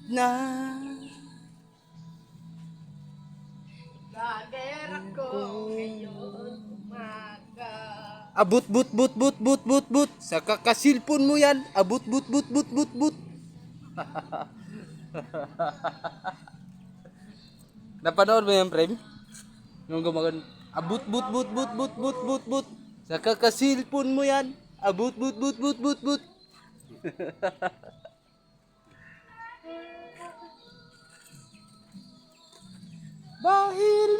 na Lager ako ngayon umaga. abut but but but but but but sa kakasilpon mo yan, abut but but but but but. Napanood mo yan, Prem? Yung gumagan, abut but but but but but but but sa kakasilpon mo yan, abut but but but but but. Dahil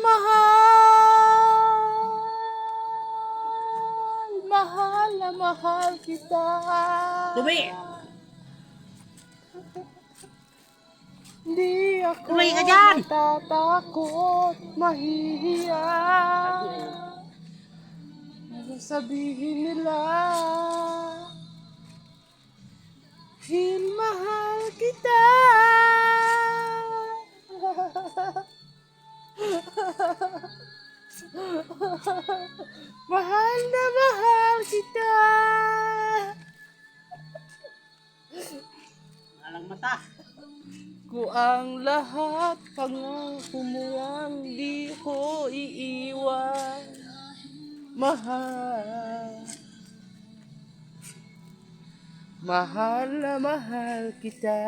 mahal na mahal kita. Dumi! Di ako Tuloy ka dyan! matatakot, mahihiya. Ano sabihin nila? Dahil mahal kita. Mahal na mahal kita. Alang mata. Ko ang lahat, pangako mo lang, di ko iiwan. Mahal. Mahal na mahal kita.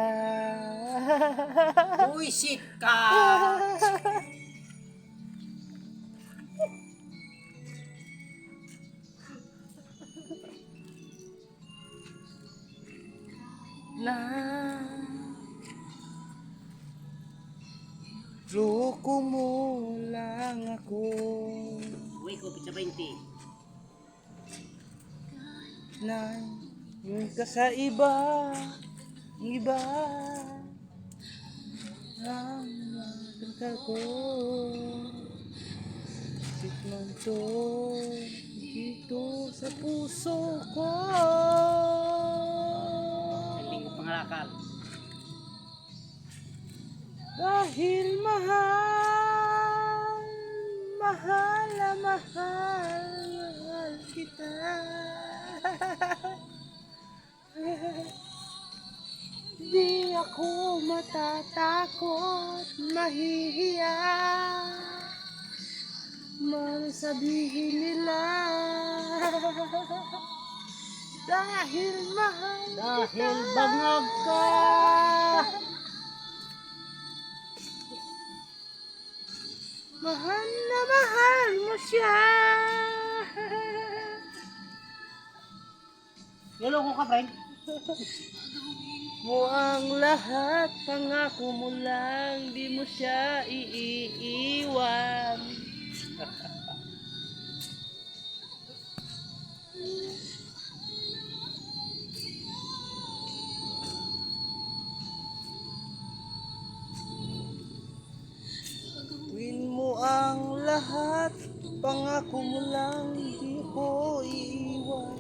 Buisit ka! Na loko mo lang ako. Uy ko, pizza 20. Na yung ka sa iba, ang iba ang kantal ko. Sikman to dito sa puso ko. Hindi ko pangalakal. Dahil mahal, mahal na mahal, mahal kita. Di ako matatakot, mahihiya. Man sabihin nila. Dahil mahal Dahil kita. bangag ka! Mahal na mahal mo siya. Yolo ko ka, friend. Mo ang lahat, pangako mo lang, di mo siya iiwan. Gawin mo ang lahat, pangako mo lang, di ko iiwan.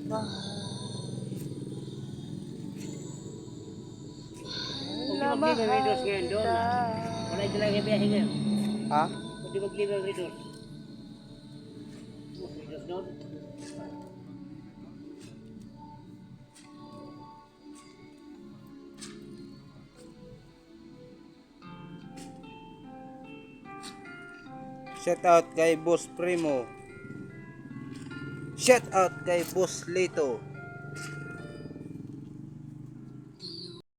Mahal na Huwag mag-liver mahal readers ngayon doon. kita. Wala ito lang yung biyahe ngayon. Ha? Huwag mag-liver readers. Readers doon. Shout out kay Boss Primo. Shout out kay Boss Lito.